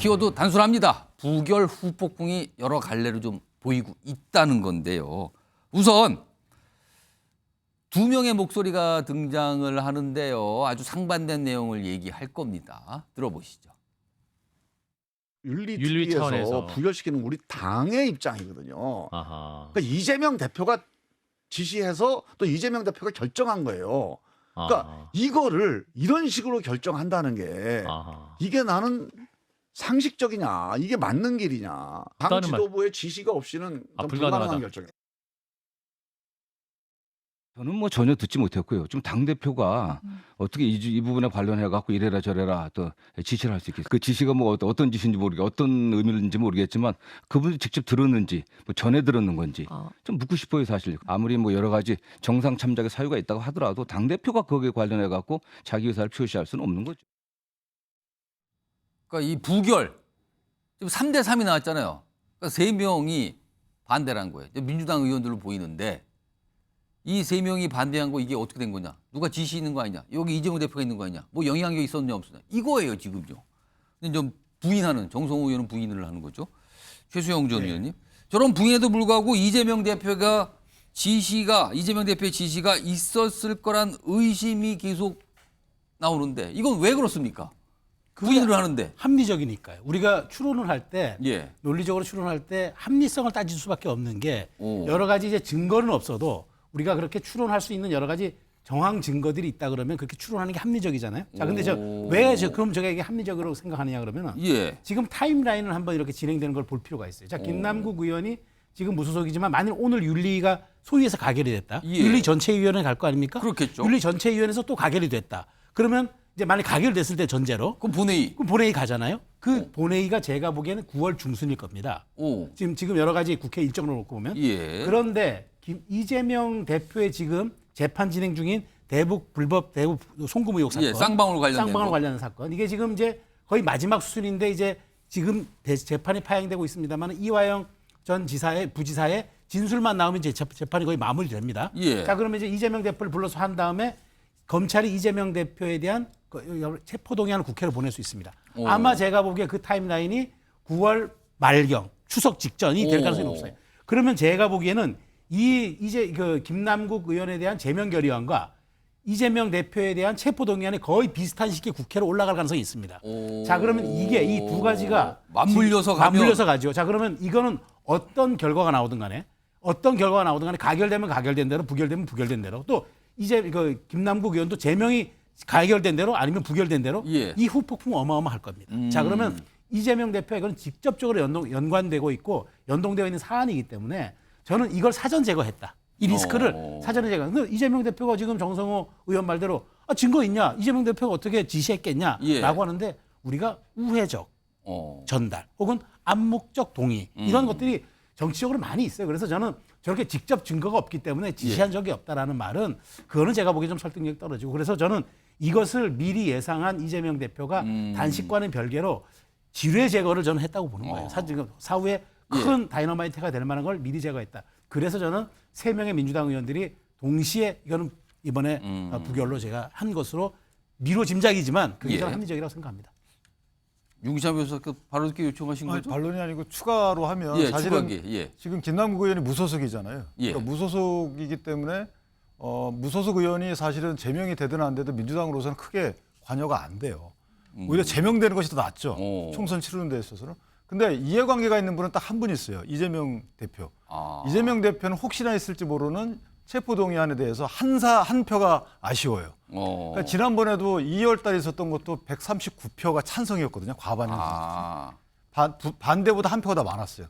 키워드 단순합니다. 부결 후폭풍이 여러 갈래로 좀 보이고 있다는 건데요. 우선 두 명의 목소리가 등장을 하는데요. 아주 상반된 내용을 얘기할 겁니다. 들어보시죠. 윤리 차원에서 부결시키는 우리 당의 입장이거든요. 아하. 그러니까 이재명 대표가 지시해서 또 이재명 대표가 결정한 거예요. 그러니까 아하. 이거를 이런 식으로 결정한다는 게 아하. 이게 나는 상식적이냐, 이게 맞는 길이냐. 당 지도부의 지시가 없이는 좀 불가능한 결정이에요. 저는 뭐 전혀 듣지 못했고요. 좀 당 대표가 어떻게 이 부분에 관련해 갖고 이래라 저래라 또 지시를 할 수 있겠어요. 그 지시가 뭐 어떤 지시인지 모르게 어떤 의미인지 모르겠지만 그분이 직접 들었는지 뭐 전에 들었는 건지 좀 묻고 싶어요 사실. 아무리 뭐 여러 가지 정상 참작의 사유가 있다고 하더라도 당 대표가 거기에 관련해 갖고 자기 의사를 표시할 수는 없는 거죠. 그러니까 이 부결 지금 3대 3이 나왔잖아요. 그러니까 3명이 반대란 거예요. 민주당 의원들로 보이는데 이 3명이 반대한 거 이게 어떻게 된 거냐? 누가 지시 있는 거 아니냐? 여기 이재명 대표가 있는 거 아니냐? 뭐 영향력이 있었느냐 없었느냐? 이거예요 지금요. 근데 좀 부인하는 정성호 의원은 부인을 하는 거죠. 최수영 전 의원님. 저런 부인에도 불구하고 이재명 대표의 지시가 있었을 거란 의심이 계속 나오는데 이건 왜 그렇습니까? 부인을 하는데. 합리적이니까요. 우리가 추론을 할 때 예. 논리적으로 추론할 때 합리성을 따질 수밖에 없는 게 오. 여러 가지 이제 증거는 없어도 우리가 그렇게 추론할 수 있는 여러 가지 정황 증거들이 있다 그러면 그렇게 추론하는 게 합리적이잖아요. 자, 근데 그럼 제가 이게 합리적으로 생각하느냐 그러면은 예. 지금 타임라인을 한번 이렇게 진행되는 걸 볼 필요가 있어요. 자, 김남국 의원이 지금 무소속이지만 만일 오늘 윤리가 소위에서 가결이 됐다. 예. 윤리 전체위원회 갈 거 아닙니까? 그렇겠죠. 윤리 전체위원회에서 또 가결이 됐다. 그러면 이제 만약 가결됐을 때 전제로 그럼 본회의. 그럼 본회의 가잖아요. 그 본회의가 제가 보기에는 9월 중순일 겁니다. 오. 지금 여러 가지 국회 일정을 놓고 보면. 예. 그런데 이재명 대표의 지금 재판 진행 중인 대북 송금 의혹 사건, 예, 쌍방울 관련된 사건. 이게 지금 이제 거의 마지막 수순인데 이제 지금 재판이 파행되고 있습니다만 이화영 전 부지사의 진술만 나오면 이제 재판이 거의 마무리됩니다. 예. 자, 그러면 이제 이재명 대표를 불러서 한 다음에 검찰이 이재명 대표에 대한 체포동의안을 국회로 보낼 수 있습니다. 오. 아마 제가 보기에 그 타임라인이 9월 말경, 추석 직전이 될 가능성이 높아요. 그러면 제가 보기에는 이제 김남국 의원에 대한 제명 결의안과 이재명 대표에 대한 체포동의안이 거의 비슷한 시기에 국회로 올라갈 가능성이 있습니다. 오. 자, 그러면 이게 이 두 가지가 맞물려서 가죠. 자, 그러면 이거는 어떤 결과가 나오든 간에 가결되면 가결된 대로, 부결되면 부결된 대로, 또 이제 김남국 의원도 제명이 가결된 대로 아니면 부결된 대로 예. 이 후폭풍 어마어마할 겁니다. 자, 그러면 이재명 대표가 이건 직접적으로 연관되고 있고 연동되어 있는 사안이기 때문에 저는 이걸 사전 제거했다. 이 리스크를 사전에 제거했다. 이재명 대표가 지금 정성호 의원 말대로 증거 있냐? 이재명 대표가 어떻게 지시했겠냐라고 예. 하는데 우리가 우회적 전달 혹은 암묵적 동의 이런 것들이 정치적으로 많이 있어요. 그래서 저는 저렇게 직접 증거가 없기 때문에 지시한 적이 없다라는 말은 그거는 제가 보기에 좀 설득력이 떨어지고 그래서 저는 이것을 미리 예상한 이재명 대표가 단식과는 별개로 지뢰 제거를 저는 했다고 보는 거예요. 사후에 큰 다이너마이트가 될 만한 걸 미리 제거했다. 그래서 저는 3명의 민주당 의원들이 동시에 이거는 이번에 부결로 제가 한 것으로 미로 짐작이지만 그게 저는 합리적이라고 생각합니다. 윤기찬 변호사 발언 듣기 요청하신 거죠? 반론이 아니고 추가로 하면 사실은 지금 김남국 의원이 무소속이잖아요. 그러니까 무소속이기 때문에 무소속 의원이 사실은 제명이 되든 안 되든 민주당으로서는 크게 관여가 안 돼요. 오히려 제명되는 것이 더 낫죠. 총선 치르는 데 있어서는. 근데 이해관계가 있는 분은 딱 한 분 있어요. 이재명 대표. 이재명 대표는 혹시나 있을지 모르는 체포동의안에 대해서 한 표가 아쉬워요. 그러니까 지난번에도 2월 달에 있었던 것도 139표가 찬성이었거든요. 과반이었어요. 반대보다 한 표가 더 많았어요.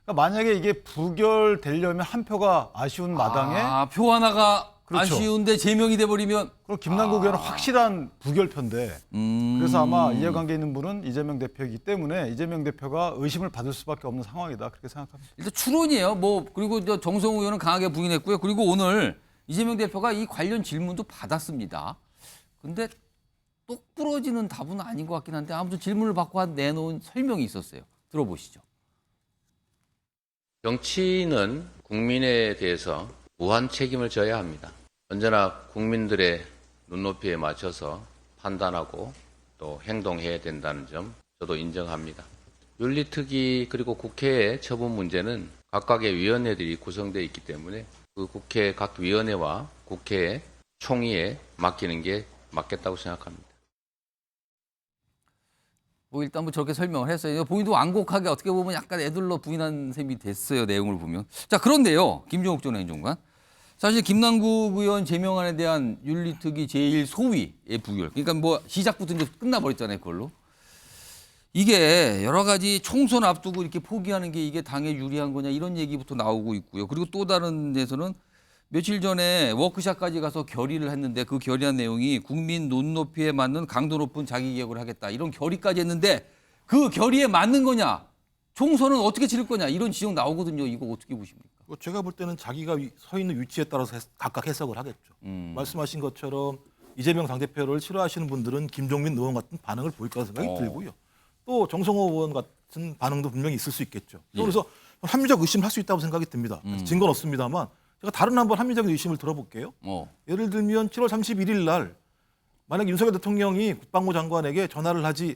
그러니까 만약에 이게 부결되려면 한 표가 아쉬운 마당에 표 하나가 그렇죠. 아쉬운데 제명이 돼버리면 그럼 김남국 의원은 확실한 부결표인데 그래서 아마 이해관계 있는 분은 이재명 대표이기 때문에 이재명 대표가 의심을 받을 수밖에 없는 상황이다 그렇게 생각합니다. 일단 추론이에요. 그리고 정성호 의원은 강하게 부인했고요. 그리고 오늘 이재명 대표가 이 관련 질문도 받았습니다. 근데 똑 부러지는 답은 아닌 것 같긴 한데 아무튼 질문을 받고 내놓은 설명이 있었어요. 들어보시죠. 정치인은 국민에 대해서 무한 책임을 져야 합니다. 언제나 국민들의 눈높이에 맞춰서 판단하고 또 행동해야 된다는 점 저도 인정합니다. 윤리특위 그리고 국회의 처분 문제는 각각의 위원회들이 구성되어 있기 때문에 그 국회 각 위원회와 국회 총의에 맡기는 게 맞겠다고 생각합니다. 뭐 일단 뭐 저렇게 설명을 했어요. 본인도 완곡하게 어떻게 보면 약간 애들러 부인한 셈이 됐어요. 내용을 보면. 자, 그런데요. 김종욱 전 행정관. 사실 김남국 의원 제명안에 대한 윤리특위 제1소위의 부결. 그러니까 뭐 시작부터 이제 끝나버렸잖아요. 그걸로. 이게 여러 가지 총선 앞두고 이렇게 포기하는 게 이게 당에 유리한 거냐 이런 얘기부터 나오고 있고요. 그리고 또 다른 데서는 며칠 전에 워크숍까지 가서 결의를 했는데 그 결의한 내용이 국민 눈높이에 맞는 강도 높은 자기개혁을 하겠다. 이런 결의까지 했는데 그 결의에 맞는 거냐? 총선은 어떻게 치를 거냐? 이런 지적 나오거든요. 이거 어떻게 보십니까? 제가 볼 때는 자기가 서 있는 위치에 따라서 각각 해석을 하겠죠. 말씀하신 것처럼 이재명 당대표를 싫어하시는 분들은 김종민 의원 같은 반응을 보일 거라는 생각이 들고요. 또 정성호 의원 같은 반응도 분명히 있을 수 있겠죠. 그래서 합리적 의심을 할 수 있다고 생각이 듭니다. 증거는 없습니다만 제가 다른 한번 합리적인 의심을 들어볼게요. 예를 들면 7월 31일 날 만약 윤석열 대통령이 국방부 장관에게 전화를 하지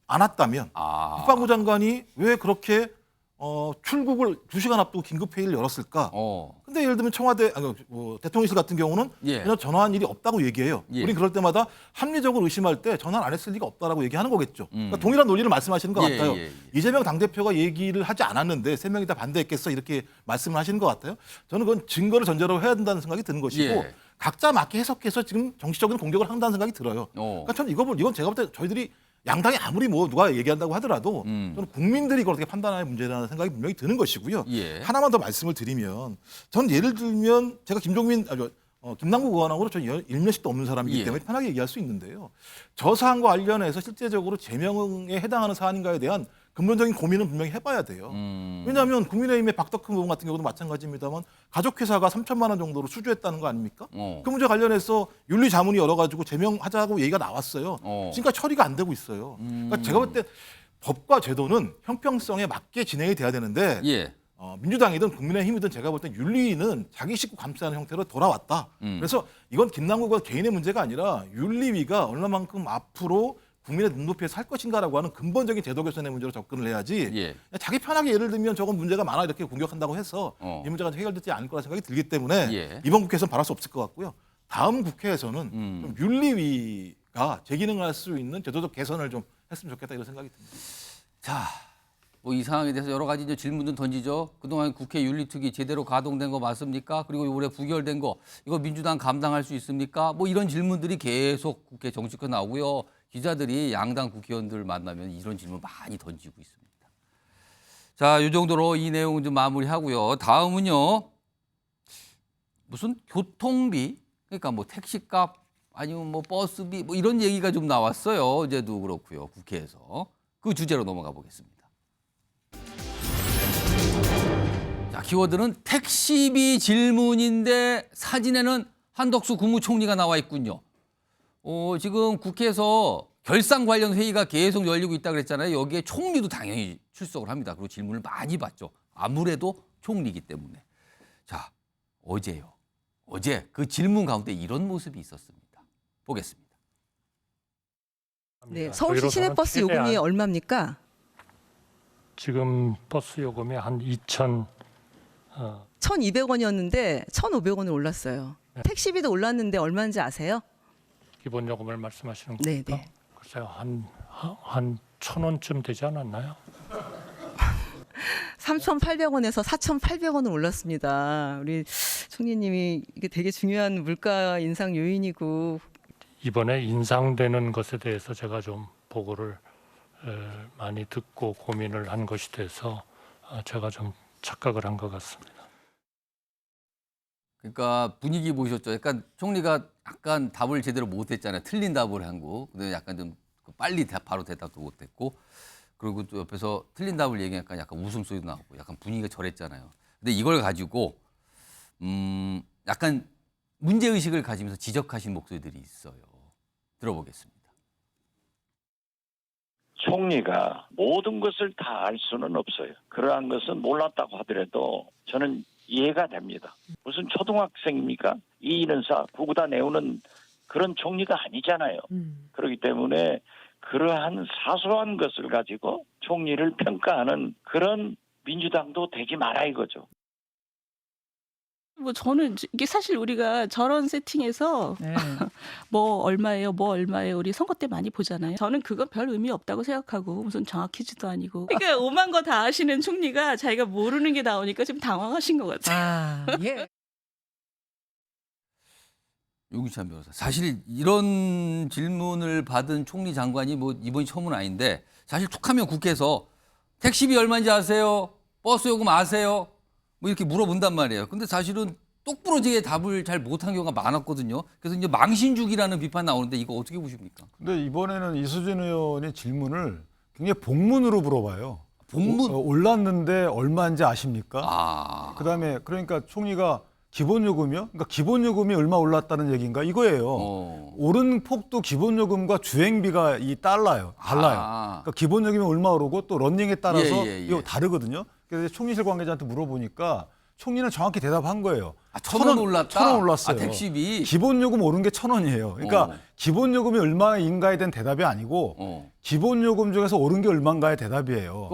않았다면 국방부 장관이 왜 그렇게 출국을 2시간 앞두고 긴급회의를 열었을까? 근데 예를 들면 청와대, 대통령실 같은 경우는 전혀 전화한 일이 없다고 얘기해요. 우리 그럴 때마다 합리적으로 의심할 때 전화를 안 했을 리가 없다라고 얘기하는 거겠죠. 그러니까 동일한 논리를 말씀하시는 것 같아요. 이재명 당대표가 얘기를 하지 않았는데 3명이 다 반대했겠어 이렇게 말씀을 하시는 것 같아요. 저는 그건 증거를 전제로 해야 된다는 생각이 드는 것이고 각자 맞게 해석해서 지금 정치적인 공격을 한다는 생각이 들어요. 그러니까 저는 이건 제가 볼 때 저희들이 양당이 아무리 뭐 누가 얘기한다고 하더라도 저는 국민들이 이걸 어떻게 판단할 문제라는 생각이 분명히 드는 것이고요. 하나만 더 말씀을 드리면 저는 예를 들면 제가 김남국 의원하고는 저는 일면식도 없는 사람이기 때문에 편하게 얘기할 수 있는데요. 저 사안과 관련해서 실제적으로 제명에 해당하는 사안인가에 대한 근본적인 고민은 분명히 해봐야 돼요. 왜냐하면 국민의힘의 박덕흠 의원 같은 경우도 마찬가지입니다만 가족회사가 3천만 원 정도로 수주했다는 거 아닙니까? 그 문제 관련해서 윤리 자문이 열어가지고 제명하자고 얘기가 나왔어요. 지금까지 처리가 안 되고 있어요. 그러니까 제가 볼 때 법과 제도는 형평성에 맞게 진행이 돼야 되는데 민주당이든 국민의힘이든 제가 볼 때 윤리위는 자기 식구 감싸는 형태로 돌아왔다. 그래서 이건 김남국 의원 개인의 문제가 아니라 윤리위가 얼마만큼 앞으로 국민의 눈높이에 살 것인가라고 하는 근본적인 제도 개선의 문제로 접근을 해야지 자기 편하게 예를 들면 저건 문제가 많아 이렇게 공격한다고 해서 이 문제가 해결되지 않을 거라 생각이 들기 때문에 이번 국회에서는 바랄 수 없을 것 같고요. 다음 국회에서는 좀 윤리위가 제 기능을 할 수 있는 제도적 개선을 좀 했으면 좋겠다 이런 생각이 듭니다. 자, 뭐 이 상황에 대해서 여러 가지 이제 질문도 던지죠. 그동안 국회 윤리특위 제대로 가동된 거 맞습니까? 그리고 올해 부결된 거 이거 민주당 감당할 수 있습니까? 뭐 이런 질문들이 계속 국회 정치권 나오고요. 기자들이 양당 국회의원들 만나면 이런 질문 많이 던지고 있습니다. 자, 이 정도로 이 내용은 좀 마무리하고요. 다음은요. 무슨 교통비, 그러니까 뭐 택시값 아니면 뭐 버스비 뭐 이런 얘기가 좀 나왔어요. 어제도 그렇고요. 국회에서. 그 주제로 넘어가 보겠습니다. 자, 키워드는 택시비 질문인데 사진에는 한덕수 국무총리가 나와 있군요. 지금 국회에서 결산 관련 회의가 계속 열리고 있다 그랬잖아요. 여기에 총리도 당연히 출석을 합니다. 그리고 질문을 많이 받죠. 아무래도 총리이기 때문에. 자, 어제요. 어제 그 질문 가운데 이런 모습이 있었습니다. 보겠습니다. 네, 서울시 시내버스 요금이 얼마입니까? 지금 버스 요금이 한 1,200원이었는데 1,500원을 올랐어요. 네. 택시비도 올랐는데 얼마인지 아세요? 기본 요금을 말씀하시는 네, 겁니까? 네. 글쎄요, 한 1,000원쯤 되지 않았나요? 3,800원에서 4,800원을 올랐습니다. 우리 총리님이 이게 되게 중요한 물가 인상 요인이고 이번에 인상되는 것에 대해서 제가 좀 보고를 많이 듣고 고민을 한 것이 돼서 제가 좀 착각을 한 것 같습니다. 그러니까 분위기 보셨죠? 약간 총리가 약간 답을 제대로 못했잖아요. 틀린 답을 한 거. 근데 약간 좀 빨리 바로 대답도 못했고, 그리고 또 옆에서 틀린 답을 얘기하니까 약간 웃음소리도 나오고, 약간 분위기가 저랬잖아요. 근데 이걸 가지고 약간 문제 의식을 가지면서 지적하신 목소리들이 있어요. 들어보겠습니다. 총리가 모든 것을 다 알 수는 없어요. 그러한 것은 몰랐다고 하더라도 저는 이해가 됩니다. 무슨 초등학생입니까? 이인은사 구구다 내우는 그런 총리가 아니잖아요. 그렇기 때문에 그러한 사소한 것을 가지고 총리를 평가하는 그런 민주당도 되지 마라 이거죠. 뭐 저는 이게 사실 우리가 저런 세팅에서 네. 뭐 얼마예요, 우리 선거 때 많이 보잖아요. 저는 그건 별 의미 없다고 생각하고 무슨 정확 퀴즈도 아니고. 그러니까 오만 거 다 아시는 총리가 자기가 모르는 게 나오니까 좀 당황하신 것 같아요. 아, 예. 유기찬 변호사. 사실 이런 질문을 받은 총리 장관이 뭐 이번이 처음은 아닌데 사실 툭하면 국회에서 택시비 얼마인지 아세요? 버스 요금 아세요? 뭐 이렇게 물어본단 말이에요. 근데 사실은 똑부러지게 답을 잘 못한 경우가 많았거든요. 그래서 이제 망신주기라는 비판 나오는데 이거 어떻게 보십니까? 근데 이번에는 이수진 의원의 질문을 굉장히 복문으로 물어봐요. 복문? 올랐는데 얼마인지 아십니까? 아. 그다음에 그러니까 총리가 기본요금이요? 그러니까 기본요금이 얼마 올랐다는 얘기인가 이거예요. 오른 폭도 기본요금과 주행비가 달라요. 그러니까 기본요금이 얼마 오르고 또 러닝에 따라서 이거 다르거든요. 그래서 총리실 관계자한테 물어보니까 총리는 정확히 대답한 거예요. 1,000원 올랐다? 1,000원 올랐어요. 택시비? 기본요금 오른 게 1,000원이에요. 그러니까 기본요금이 얼마인가에 대한 대답이 아니고 기본요금 중에서 오른 게 얼마인가의 대답이에요.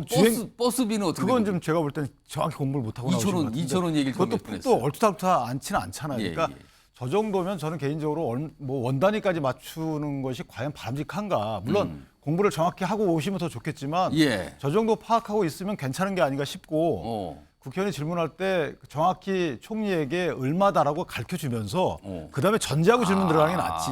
버스비는 어떻게? 그건 좀 제가 볼 때는 정확히 공부를 못하고 나오신 것 같은데 2,000원 얘기를 그것도 폭도 얼토당토 않지는 않잖아요. 그러니까 저 정도면 저는 개인적으로 뭐 원 단위까지 맞추는 것이 과연 바람직한가. 물론 공부를 정확히 하고 오시면 더 좋겠지만 저 정도 파악하고 있으면 괜찮은 게 아닌가 싶고 국회의원이 질문할 때 정확히 총리에게 얼마다라고 가르쳐주면서 그다음에 전제하고 질문 들어가는 게 낫지.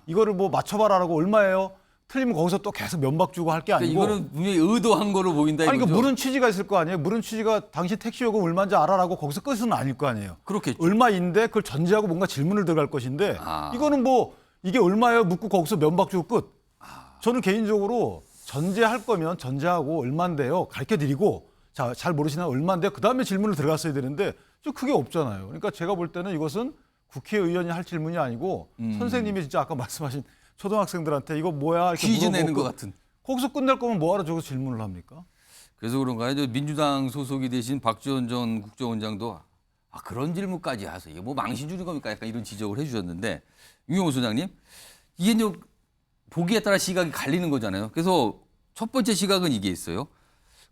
이거를 뭐 맞춰봐라라고 얼마예요? 틀리면 거기서 또 계속 면박 주고 할 게 아니고. 이거는 분명히 의도한 거로 보인다 이거죠. 아니 그러니까 물은 취지가 있을 거 아니에요. 물은 취지가 당신 택시 요금 얼마인지 알아라고 거기서 끝은 아닐 거 아니에요. 그렇겠죠. 얼마인데 그걸 전제하고 뭔가 질문을 들어갈 것인데 이거는 뭐 이게 얼마예요? 묻고 거기서 면박 주고 끝. 저는 개인적으로 전제할 거면 전제하고 얼마인데요? 가르쳐드리고 자, 잘 모르시나 얼마인데요? 그다음에 질문을 들어갔어야 되는데 좀 그게 없잖아요. 그러니까 제가 볼 때는 이것은 국회의원이 할 질문이 아니고 선생님이 진짜 아까 말씀하신 초등학생들한테 이거 뭐야 이렇게 퀴즈 내는 것 같은. 거기서 끝낼 거면 뭐하러 저거 질문을 합니까? 그래서 그런가요? 민주당 소속이 되신 박지원 전 국정원장도 그런 질문까지 하세요. 이게 뭐 망신 주는 겁니까? 약간 이런 지적을 해주셨는데 유영호 소장님 이게 이제 보기에 따라 시각이 갈리는 거잖아요. 그래서 첫 번째 시각은 이게 있어요.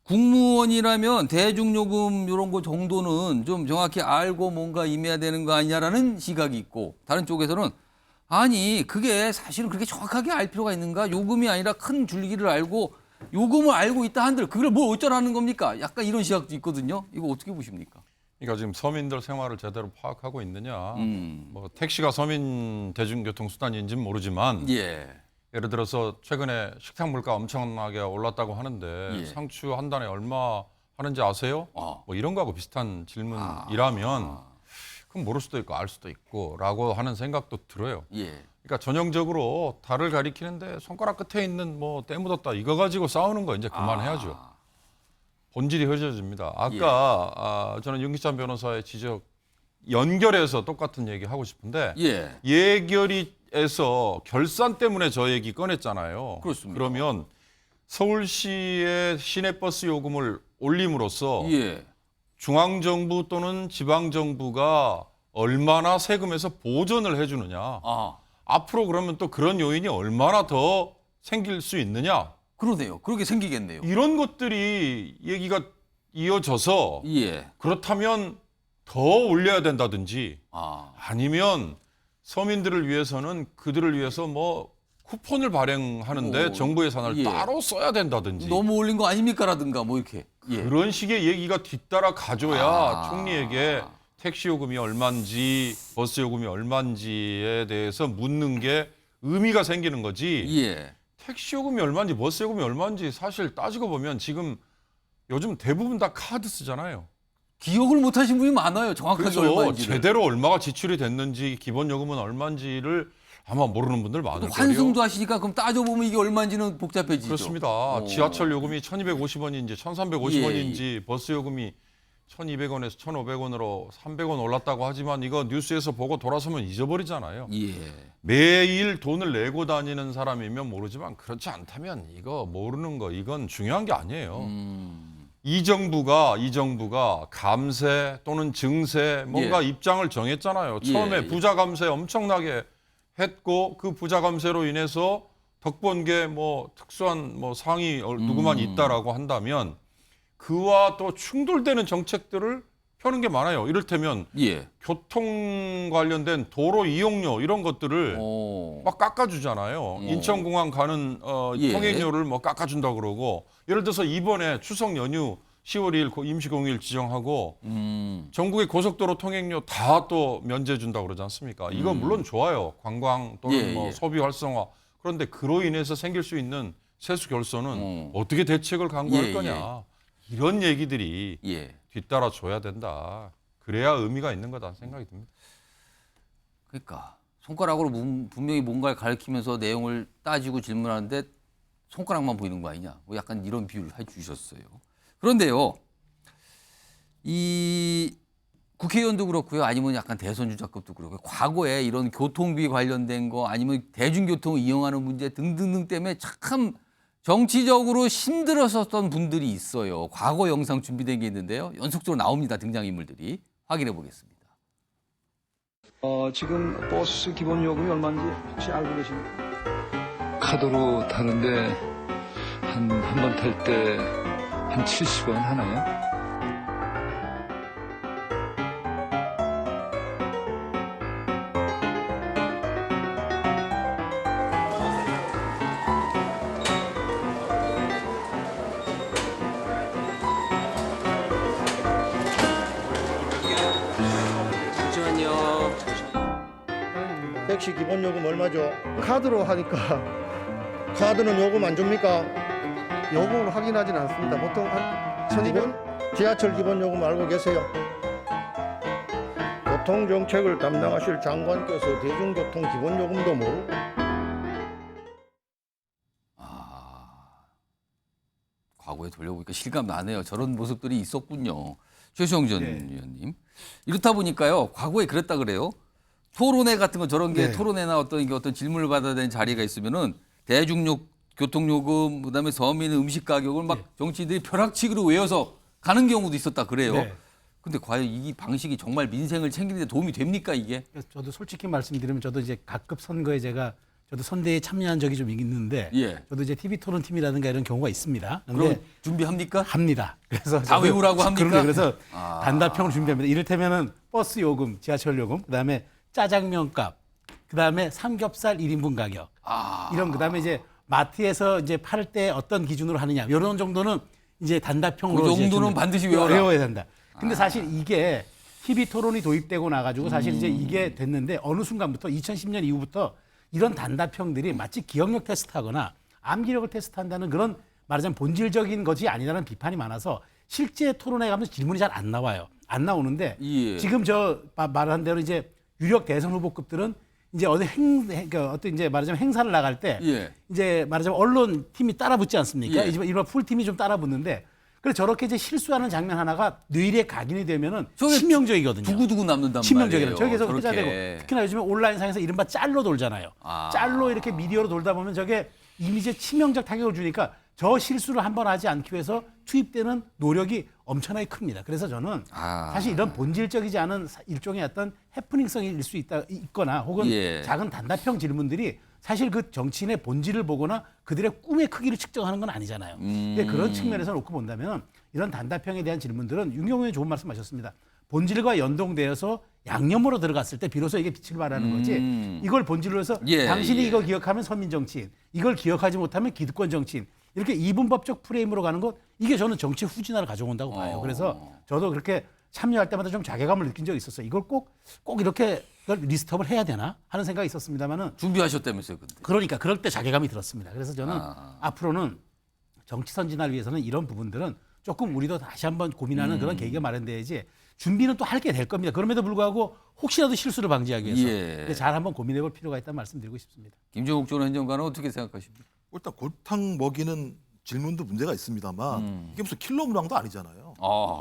국무원이라면 대중요금 이런 거 정도는 좀 정확히 알고 뭔가 임해야 되는 거 아니냐라는 시각이 있고 다른 쪽에서는 아니 그게 사실은 그렇게 정확하게 알 필요가 있는가? 요금이 아니라 큰 줄기를 알고 요금을 알고 있다 한들 그걸 뭘 어쩌라는 겁니까? 약간 이런 시각도 있거든요. 이거 어떻게 보십니까? 그러니까 지금 서민들 생활을 제대로 파악하고 있느냐. 뭐 택시가 서민 대중교통 수단인지는 모르지만 예를 들어서 최근에 식당 물가 엄청나게 올랐다고 하는데 상추 한 단에 얼마 하는지 아세요? 뭐 이런 거하고 비슷한 질문이라면 그럼 모를 수도 있고 알 수도 있고라고 하는 생각도 들어요. 그러니까 전형적으로 달을 가리키는데 손가락 끝에 있는 뭐 때 묻었다 이거 가지고 싸우는 거 이제 그만해야죠. 본질이 흐려집니다. 아까 저는 윤기찬 변호사의 지적 연결해서 똑같은 얘기 하고 싶은데 예결위에서 결산 때문에 저 얘기 꺼냈잖아요. 그렇습니다. 그러면 서울시의 시내버스 요금을 올림으로써 중앙정부 또는 지방정부가 얼마나 세금에서 보전을 해주느냐. 앞으로 그러면 또 그런 요인이 얼마나 더 생길 수 있느냐. 그러네요. 그렇게 생기겠네요. 이런 것들이 얘기가 이어져서 그렇다면 더 올려야 된다든지 아니면 서민들을 위해서는 그들을 위해서 뭐 쿠폰을 발행하는데 정부 예산을 따로 써야 된다든지 너무 올린 거 아닙니까라든가 뭐 이렇게 그런 식의 얘기가 뒤따라 가줘야 총리에게 택시 요금이 얼마인지 버스 요금이 얼마인지에 대해서 묻는 게 의미가 생기는 거지. 택시 요금이 얼마인지 버스 요금이 얼마인지 사실 따지고 보면 지금 요즘 대부분 다 카드 쓰잖아요. 기억을 못 하신 분이 많아요. 정확하게 얼마인지. 제대로 얼마가 지출이 됐는지 기본 요금은 얼마인지를 아마 모르는 분들 많을 거예요. 환승도 하시니까 그럼 따져보면 이게 얼마인지는 복잡해지죠. 그렇습니다. 지하철 요금이 1,250원인지 1,350원인지 버스 요금이 1,200원에서 1,500원으로 300원 올랐다고 하지만 이거 뉴스에서 보고 돌아서면 잊어버리잖아요. 매일 돈을 내고 다니는 사람이면 모르지만 그렇지 않다면 이거 모르는 거 이건 중요한 게 아니에요. 이 정부가 감세 또는 증세 뭔가 입장을 정했잖아요. 처음에 부자 감세 엄청나게 했고 그 부자 감세로 인해서 덕번개 뭐 특수한 뭐 상이 누구만 있다라고 한다면 그와 또 충돌되는 정책들을 펴는 게 많아요. 이를테면 교통 관련된 도로 이용료 이런 것들을 막 깎아주잖아요. 인천공항 가는 통행료를 뭐 깎아준다 그러고 예를 들어서 이번에 추석 연휴 10월 2일 임시공휴일 지정하고 전국의 고속도로 통행료 다 또 면제 준다 그러지 않습니까? 이건 물론 좋아요. 관광 또는 뭐 소비 활성화. 그런데 그로 인해서 생길 수 있는 세수 결손은 어떻게 대책을 강구할 거냐. 이런 얘기들이 뒤따라 줘야 된다. 그래야 의미가 있는 거다 생각이 듭니다. 그러니까 손가락으로 분명히 뭔가를 가리키면서 내용을 따지고 질문하는데 손가락만 보이는 거 아니냐. 뭐 약간 이런 비유를 해주셨어요. 그런데요, 이 국회의원도 그렇고요, 아니면 약간 대선 주자급도 그렇고요. 과거에 이런 교통비 관련된 거 아니면 대중교통을 이용하는 문제 등등등 때문에 참 정치적으로 힘들었었던 분들이 있어요. 과거 영상 준비된 게 있는데요. 연속적으로 나옵니다. 등장인물들이. 확인해 보겠습니다. 지금 버스 기본 요금이 얼마인지 혹시 알고 계십니까? 카드로 타는데 한 번 탈 때 한 70원 하나요? 택시 기본 요금 얼마죠? 카드로 하니까 카드는 요금 안 줍니까? 요금을 확인하진 않습니다. 보통 한 1,200원? 지하철 기본 요금 알고 계세요? 교통정책을 담당하실 장관께서 대중교통 기본 요금도 모르고 과거에 돌려보니까 실감 나네요. 저런 모습들이 있었군요. 최수영 전 의원님. 이렇다 보니까요. 과거에 그랬다 그래요. 토론회 같은 거 저런 게 토론회나 어떤 질문을 받아야 되는 자리가 있으면은 교통요금 그다음에 서민 음식 가격을 막 정치인들이 벼락치기로 외워서 가는 경우도 있었다 그래요. 근데 과연 이 방식이 정말 민생을 챙기는 데 도움이 됩니까 이게? 저도 솔직히 말씀드리면 저도 이제 각급 선거에 저도 선대에 참여한 적이 좀 있는데 저도 이제 TV 토론 팀이라든가 이런 경우가 있습니다. 그럼 준비합니까? 합니다. 그래서 다 외우라고 합니까? 그래서 단답형을 준비합니다. 이를테면은 버스 요금, 지하철 요금, 그다음에 짜장면 값, 그다음에 삼겹살 1인분 가격, 이런 그다음에 이제 마트에서 이제 팔 때 어떤 기준으로 하느냐, 이런 정도는 이제 단답형으로 그 정도는 반드시 외워야 된다. 근데 사실 이게 TV 토론이 도입되고 나가지고 사실 이제 이게 됐는데 어느 순간부터 2010년 이후부터 이런 단답형들이 마치 기억력 테스트하거나 암기력을 테스트한다는 그런 말하자면 본질적인 것이 아니라는 비판이 많아서 실제 토론회 가면서 질문이 잘 안 나와요. 안 나오는데 지금 저 말한 대로 이제 유력 대선 후보급들은 이제 그러니까 어떤 이제 말하자면 행사를 나갈 때 이제 말하자면 언론 팀이 따라붙지 않습니까? 이른바 풀팀이 좀 따라붙는데 그래서 저렇게 이제 실수하는 장면 하나가 뇌리에 각인이 되면은 치명적이거든요. 두고두고 남는단 치명적이에요. 말이에요. 저기서 회자되고 특히나 요즘에 온라인상에서 이른바 짤로 돌잖아요. 짤로 이렇게 미디어로 돌다 보면 저게 이미지에 치명적 타격을 주니까 저 실수를 한번 하지 않기 위해서 투입되는 노력이 엄청나게 큽니다. 그래서 저는 사실 이런 본질적이지 않은 일종의 어떤 해프닝성일 수 있거나 혹은 작은 단답형 질문들이 사실 그 정치인의 본질을 보거나 그들의 꿈의 크기를 측정하는 건 아니잖아요. 근데 그런 측면에서 놓고 본다면 이런 단답형에 대한 질문들은 윤경호 의원이 좋은 말씀하셨습니다. 본질과 연동되어서 양념으로 들어갔을 때 비로소 이게 빛을 발하는 거지. 이걸 본질로 해서 당신이 이거 기억하면 서민 정치인, 이걸 기억하지 못하면 기득권 정치인. 이렇게 이분법적 프레임으로 가는 것, 이게 저는 정치 후진화를 가져온다고 봐요. 그래서 저도 그렇게 참여할 때마다 좀 자괴감을 느낀 적이 있었어요. 이걸 꼭 이렇게 리스트업을 해야 되나 하는 생각이 있었습니다만은 준비하셨다면서요, 근데. 그러니까 그럴 때 자괴감이 들었습니다. 그래서 저는 앞으로는 정치 선진화를 위해서는 이런 부분들은 조금 우리도 다시 한번 고민하는 그런 계기가 마련돼야지. 준비는 또 할 게 될 겁니다. 그럼에도 불구하고 혹시라도 실수를 방지하기 위해서 잘 한번 고민해볼 필요가 있다는 말씀드리고 싶습니다. 김종욱 전 행정관은 어떻게 생각하십니까? 일단 골탕 먹이는 질문도 문제가 있습니다만 이게 무슨 킬러 문항도 아니잖아요.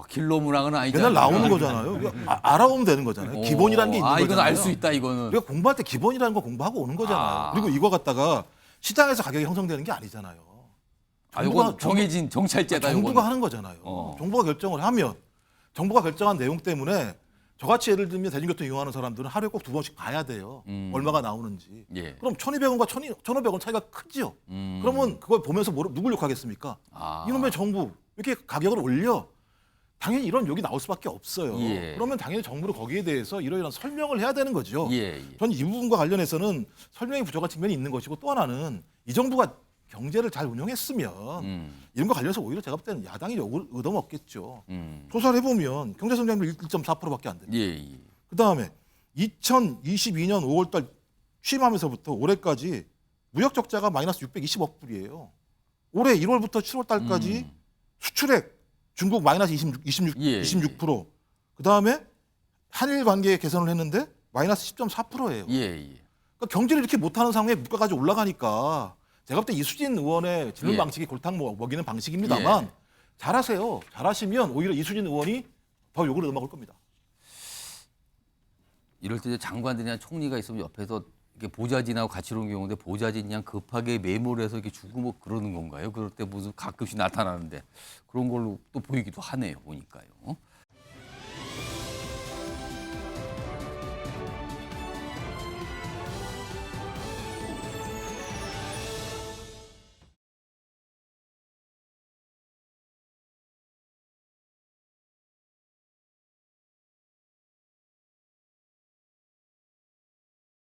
킬러 문항은 아니죠. 맨날 나오는 거잖아요. 알아오면 되는 거잖아요. 기본이라는 게 있는 거잖아요. 이건 알 수 있다 이거는. 우리가 공부할 때 기본이라는 거 공부하고 오는 거잖아요. 그리고 이거 갖다가 시장에서 가격이 형성되는 게 아니잖아요. 이건 정해진 정찰제다. 정부가 하는 거잖아요. 정부가 결정을 하면 정부가 결정한 내용 때문에 저같이 예를 들면 대중교통 이용하는 사람들은 하루에 꼭 2번씩 봐야 돼요. 얼마가 나오는지. 예. 그럼 1,200원과 1,500원 차이가 크죠. 그러면 그걸 보면서 누굴 욕하겠습니까? 이놈의 정부 이렇게 가격을 올려. 당연히 이런 욕이 나올 수밖에 없어요. 예. 그러면 당연히 정부는 거기에 대해서 이러이러한 설명을 해야 되는 거죠. 예. 저는 이 부분과 관련해서는 설명이 부족한 측면이 있는 것이고 또 하나는 이 정부가 경제를 잘 운영했으면 이런 거 관련해서 오히려 제가 볼 때는 야당이 욕을 얻어먹겠죠. 조사를 해보면 경제성장률 1.4%밖에 안 됩니다. 예. 그다음에 2022년 5월달 취임하면서부터 올해까지 무역 적자가 마이너스 620억 불이에요. 올해 1월부터 7월달까지 수출액 중국 마이너스 26%. 그다음에 한일 관계 개선을 했는데 마이너스 10.4%예요. 그러니까 경제를 이렇게 못하는 상황에 물가까지 올라가니까 제가 볼 때 이수진 의원의 질문 방식이 골탕 먹이는 방식입니다만 잘하세요. 잘하시면 오히려 이수진 의원이 더 욕을 얻어먹을 겁니다. 이럴 때 장관들이나 총리가 있으면 옆에서 이렇게 보좌진하고 같이 오는 경우인데 보좌진이 그냥 급하게 메모를 해서 이렇게 주고 뭐 그러는 건가요? 그럴 때 무슨 가끔씩 나타나는데 그런 걸로 또 보이기도 하네요. 보니까요.